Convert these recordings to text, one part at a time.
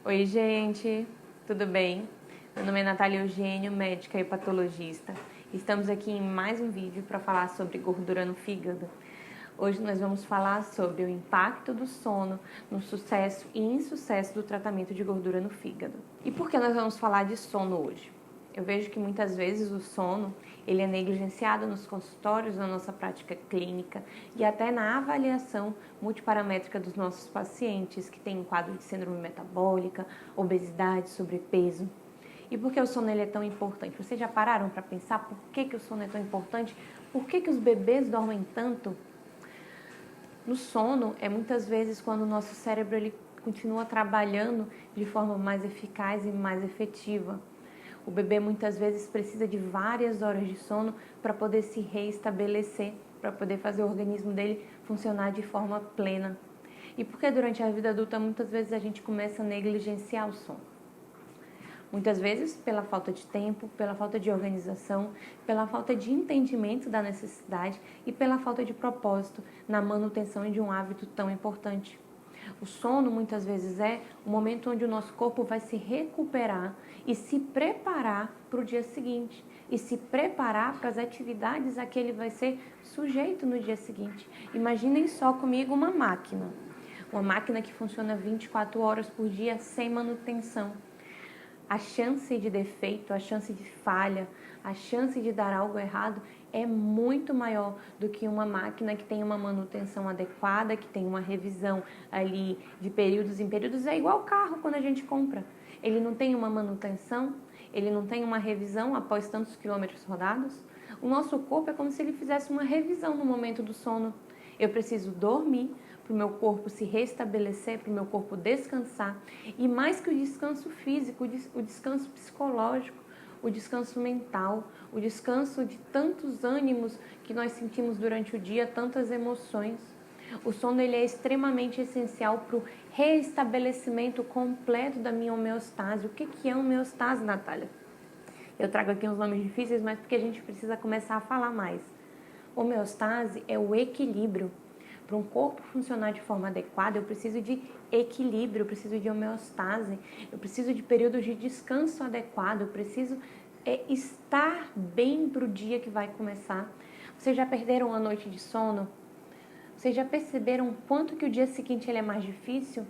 Oi, gente, tudo bem? Meu nome é Natália Eugênio, médica e patologista. Estamos aqui em mais um vídeo para falar sobre gordura no fígado. Hoje nós vamos falar sobre o impacto do sono no sucesso e insucesso do tratamento de gordura no fígado. E por que nós vamos falar de sono hoje? Eu vejo que muitas vezes o sono ele é negligenciado nos consultórios, na nossa prática clínica e até na avaliação multiparamétrica dos nossos pacientes que têm um quadro de síndrome metabólica, obesidade, sobrepeso. E por que o sono ele é tão importante? Vocês já pararam para pensar por que o sono é tão importante? Por que os bebês dormem tanto? No sono é muitas vezes quando o nosso cérebro ele continua trabalhando de forma mais eficaz e mais efetiva. O bebê muitas vezes precisa de várias horas de sono para poder se reestabelecer, para poder fazer o organismo dele funcionar de forma plena. E porque durante a vida adulta muitas vezes a gente começa a negligenciar o sono? Muitas vezes pela falta de tempo, pela falta de organização, pela falta de entendimento da necessidade e pela falta de propósito na manutenção de um hábito tão importante. O sono muitas vezes é o momento onde o nosso corpo vai se recuperar e se preparar para o dia seguinte e se preparar para as atividades a que ele vai ser sujeito no dia seguinte. Imaginem só comigo uma máquina que funciona 24 horas por dia sem manutenção. A chance de defeito, a chance de falha, a chance de dar algo errado é muito maior do que uma máquina que tem uma manutenção adequada, que tem uma revisão ali de períodos em períodos. É igual o carro quando a gente compra. Ele não tem uma manutenção, ele não tem uma revisão após tantos quilômetros rodados. O nosso corpo é como se ele fizesse uma revisão no momento do sono. Eu preciso dormir para o meu corpo se restabelecer, para o meu corpo descansar. E mais que o descanso físico, o descanso psicológico, o descanso mental, o descanso de tantos ânimos que nós sentimos durante o dia, tantas emoções. O sono ele é extremamente essencial para o reestabelecimento completo da minha homeostase. O que é homeostase, Natália? Eu trago aqui uns nomes difíceis, mas porque a gente precisa começar a falar mais. Homeostase é o equilíbrio. Para um corpo funcionar de forma adequada, eu preciso de equilíbrio, eu preciso de homeostase, eu preciso de períodos de descanso adequado, eu preciso estar bem para o dia que vai começar. Vocês já perderam a noite de sono? Vocês já perceberam o quanto que o dia seguinte ele é mais difícil?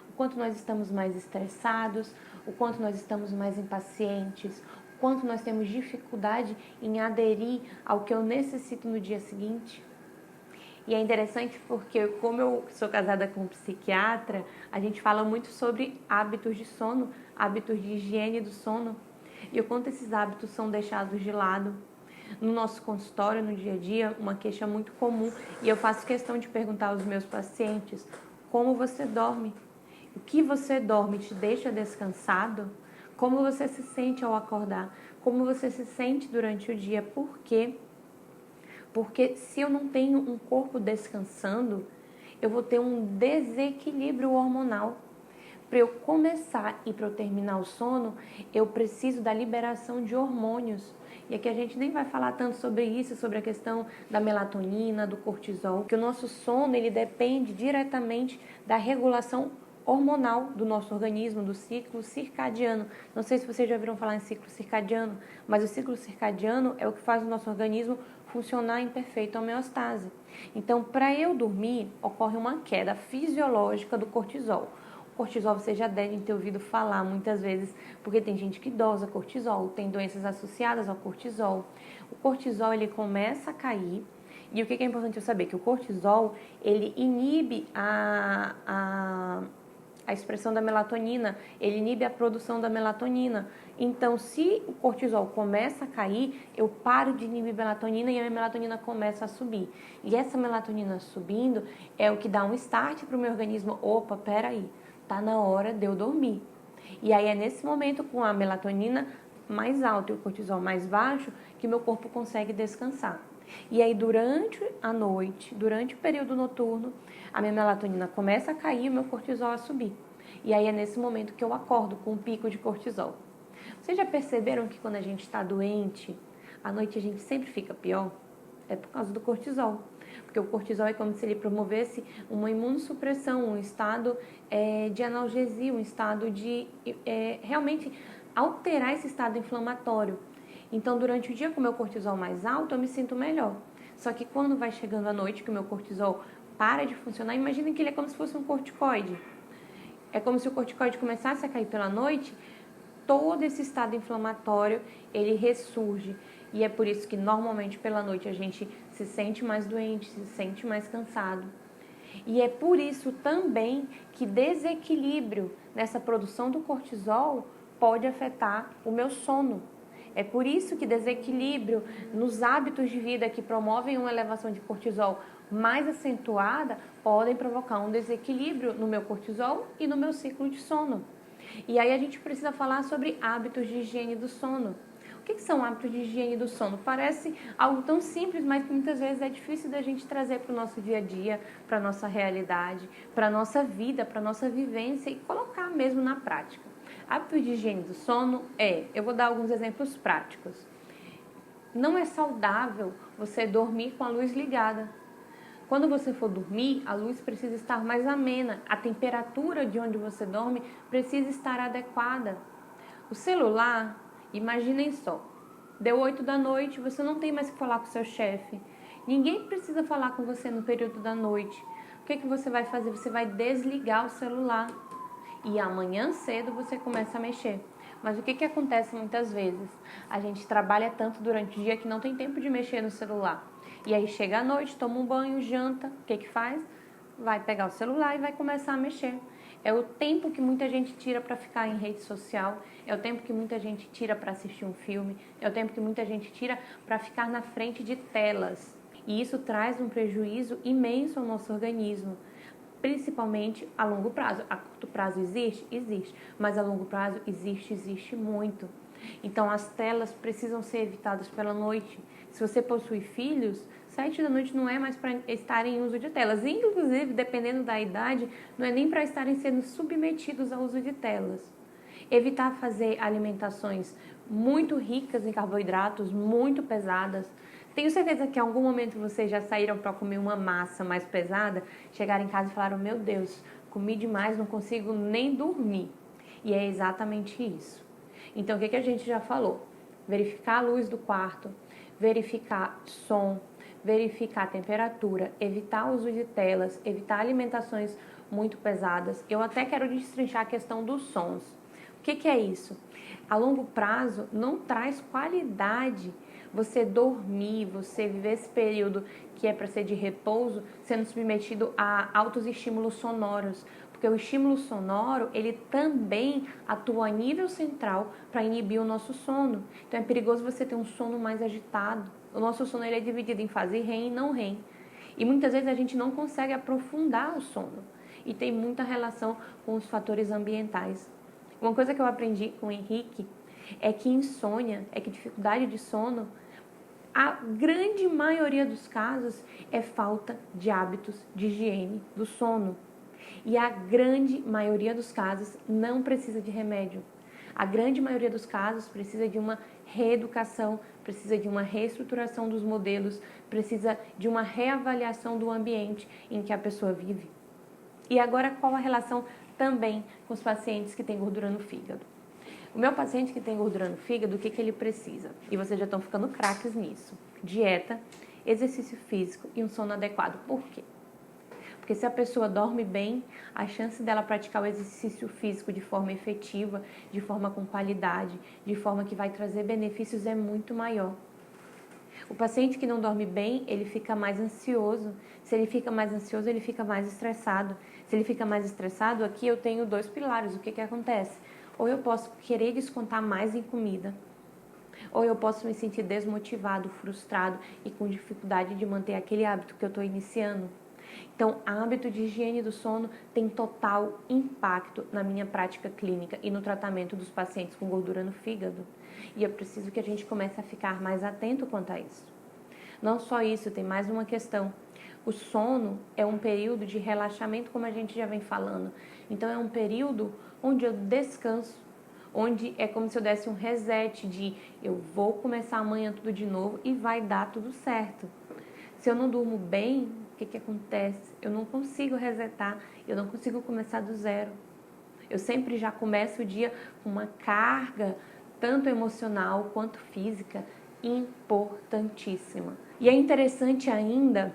O quanto nós estamos mais estressados? O quanto nós estamos mais impacientes? O quanto nós temos dificuldade em aderir ao que eu necessito no dia seguinte? E é interessante porque, como eu sou casada com um psiquiatra, a gente fala muito sobre hábitos de sono, hábitos de higiene do sono. E o quanto esses hábitos são deixados de lado. No nosso consultório, no dia a dia, uma queixa muito comum, e eu faço questão de perguntar aos meus pacientes: como você dorme? O que você dorme te deixa descansado? Como você se sente ao acordar? Como você se sente durante o dia? Por quê? Porque se eu não tenho um corpo descansando, eu vou ter um desequilíbrio hormonal. Para eu começar e para eu terminar o sono, eu preciso da liberação de hormônios. E aqui a gente nem vai falar tanto sobre isso, sobre a questão da melatonina, do cortisol, que o nosso sono ele depende diretamente da regulação hormonal do nosso organismo, do ciclo circadiano. Não sei se vocês já ouviram falar em ciclo circadiano, mas o ciclo circadiano é o que faz o nosso organismo funcionar em perfeita homeostase. Então, para eu dormir, ocorre uma queda fisiológica do cortisol. O cortisol vocês já devem ter ouvido falar muitas vezes, porque tem gente que dosa cortisol, tem doenças associadas ao cortisol. O cortisol ele começa a cair. E o que é importante eu saber? Que o cortisol, ele inibe a expressão da melatonina, ele inibe a produção da melatonina. Então, se o cortisol começa a cair, eu paro de inibir melatonina e a minha melatonina começa a subir. E essa melatonina subindo é o que dá um start para o meu organismo. Opa, peraí, tá na hora de eu dormir. E aí é nesse momento, com a melatonina mais alta e o cortisol mais baixo, que meu corpo consegue descansar. E aí, durante a noite, durante o período noturno, a minha melatonina começa a cair e o meu cortisol a subir. E aí é nesse momento que eu acordo com um pico de cortisol. Vocês já perceberam que quando a gente está doente, à noite a gente sempre fica pior? É por causa do cortisol. porque o cortisol é como se ele promovesse uma imunossupressão, um estado de analgesia, um estado de realmente alterar esse estado inflamatório. Então, durante o dia com o meu cortisol mais alto, eu me sinto melhor. Só que quando vai chegando a noite, que o meu cortisol para de funcionar, imagina que ele é como se fosse um corticoide. É como se o corticoide começasse a cair pela noite, todo esse estado inflamatório, ele ressurge. E é por isso que normalmente pela noite a gente se sente mais doente, se sente mais cansado. E é por isso também que desequilíbrio nessa produção do cortisol pode afetar o meu sono. É por isso que desequilíbrio nos hábitos de vida que promovem uma elevação de cortisol mais acentuada podem provocar um desequilíbrio no meu cortisol e no meu ciclo de sono. E aí a gente precisa falar sobre hábitos de higiene do sono. O que são hábitos de higiene do sono? Parece algo tão simples, mas que muitas vezes é difícil da gente trazer para o nosso dia a dia, para a nossa realidade, para a nossa vida, para a nossa vivência e colocar mesmo na prática. Hábitos de higiene do sono eu vou dar alguns exemplos práticos. Não é saudável você dormir com a luz ligada. Quando você for dormir, a luz precisa estar mais amena, a temperatura de onde você dorme precisa estar adequada. O celular, imaginem só, deu 8 da noite, você não tem mais que falar com o seu chefe. Ninguém precisa falar com você no período da noite. O que você vai fazer? Você vai desligar o celular e amanhã cedo você começa a mexer. Mas o que acontece muitas vezes? A gente trabalha tanto durante o dia que não tem tempo de mexer no celular. E aí chega à noite, toma um banho, janta, o que faz? Vai pegar o celular e vai começar a mexer. É o tempo que muita gente tira para ficar em rede social, é o tempo que muita gente tira para assistir um filme, é o tempo que muita gente tira para ficar na frente de telas. E isso traz um prejuízo imenso ao nosso organismo, principalmente a longo prazo. A curto prazo existe? Existe, mas a longo prazo existe muito. Então as telas precisam ser evitadas pela noite. Se você possui filhos, 7 da noite não é mais para estarem em uso de telas. Inclusive, dependendo da idade, não é nem para estarem sendo submetidos ao uso de telas. Evitar fazer alimentações muito ricas em carboidratos, muito pesadas. Tenho certeza que em algum momento vocês já saíram para comer uma massa mais pesada, chegaram em casa e falaram: meu Deus, comi demais, não consigo nem dormir. E é exatamente isso. Então, o que a gente já falou? Verificar a luz do quarto, verificar som, verificar a temperatura, evitar o uso de telas, evitar alimentações muito pesadas. Eu até quero destrinchar a questão dos sons. O que é isso? A longo prazo não traz qualidade você dormir, você viver esse período que é para ser de repouso, sendo submetido a altos estímulos sonoros, porque o estímulo sonoro, ele também atua a nível central para inibir o nosso sono. Então é perigoso você ter um sono mais agitado. O nosso sono ele é dividido em fase REM e não REM. E muitas vezes a gente não consegue aprofundar o sono. E tem muita relação com os fatores ambientais. Uma coisa que eu aprendi com o Henrique é que insônia, dificuldade de sono, a grande maioria dos casos é falta de hábitos de higiene do sono. E a grande maioria dos casos não precisa de remédio. A grande maioria dos casos precisa de uma reeducação, precisa de uma reestruturação dos modelos, precisa de uma reavaliação do ambiente em que a pessoa vive. E agora, qual a relação também com os pacientes que têm gordura no fígado? O meu paciente que tem gordura no fígado, o que ele precisa? E vocês já estão ficando craques nisso. Dieta, exercício físico e um sono adequado. Por quê? Porque se a pessoa dorme bem, a chance dela praticar o exercício físico de forma efetiva, de forma com qualidade, de forma que vai trazer benefícios é muito maior. O paciente que não dorme bem, ele fica mais ansioso. Se ele fica mais ansioso, ele fica mais estressado. Se ele fica mais estressado, aqui eu tenho 2 pilares. O que acontece? Ou eu posso querer descontar mais em comida, ou eu posso me sentir desmotivado, frustrado e com dificuldade de manter aquele hábito que eu estou iniciando. Então, hábito de higiene do sono tem total impacto na minha prática clínica e no tratamento dos pacientes com gordura no fígado. E eu preciso que a gente comece a ficar mais atento quanto a isso. Não só isso, tem mais uma questão. O sono é um período de relaxamento, como a gente já vem falando. Então, é um período onde eu descanso, onde é como se eu desse um reset de eu vou começar amanhã tudo de novo e vai dar tudo certo. Se eu não durmo bem, o que acontece? Eu não consigo resetar, eu não consigo começar do zero. Eu sempre já começo o dia com uma carga, tanto emocional quanto física, importantíssima. E é interessante ainda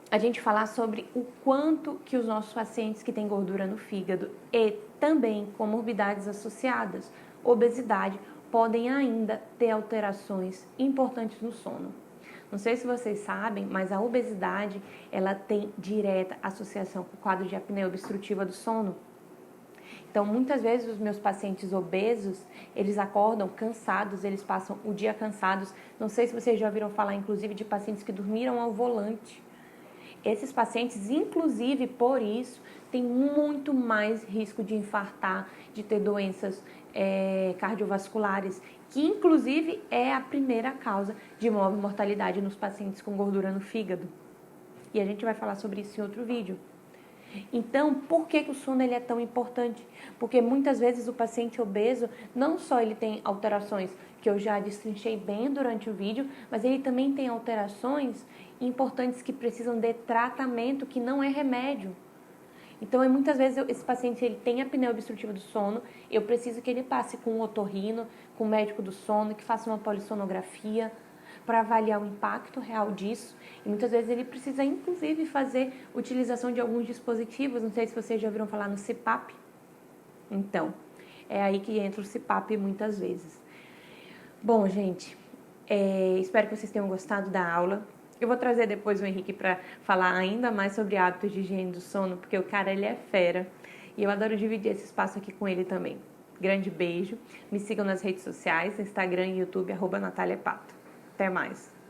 a gente falar sobre o quanto que os nossos pacientes que têm gordura no fígado e também comorbidades associadas, obesidade, podem ainda ter alterações importantes no sono. Não sei se vocês sabem, mas a obesidade, ela tem direta associação com o quadro de apneia obstrutiva do sono. Então, muitas vezes os meus pacientes obesos, eles acordam cansados, eles passam o dia cansados. Não sei se vocês já ouviram falar, inclusive, de pacientes que dormiram ao volante. Esses pacientes, inclusive por isso, têm muito mais risco de infartar, de ter doenças cardiovasculares, que inclusive é a primeira causa de maior mortalidade nos pacientes com gordura no fígado. E a gente vai falar sobre isso em outro vídeo. Então, por que o sono ele é tão importante? Porque muitas vezes o paciente obeso, não só ele tem alterações que eu já destrinchei bem durante o vídeo, mas ele também tem alterações importantes que precisam de tratamento, que não é remédio. Então, muitas vezes esse paciente ele tem apneia obstrutiva do sono, eu preciso que ele passe com um otorrino, com um médico do sono, que faça uma polissonografia, para avaliar o impacto real disso. E muitas vezes ele precisa, inclusive, fazer utilização de alguns dispositivos. Não sei se vocês já ouviram falar no CPAP. Então, é aí que entra o CPAP muitas vezes. Bom, gente, espero que vocês tenham gostado da aula. Eu vou trazer depois o Henrique para falar ainda mais sobre hábitos de higiene do sono, porque o cara, ele é fera. E eu adoro dividir esse espaço aqui com ele também. Grande beijo. Me sigam nas redes sociais, Instagram e YouTube, @NataliaPato. Até mais.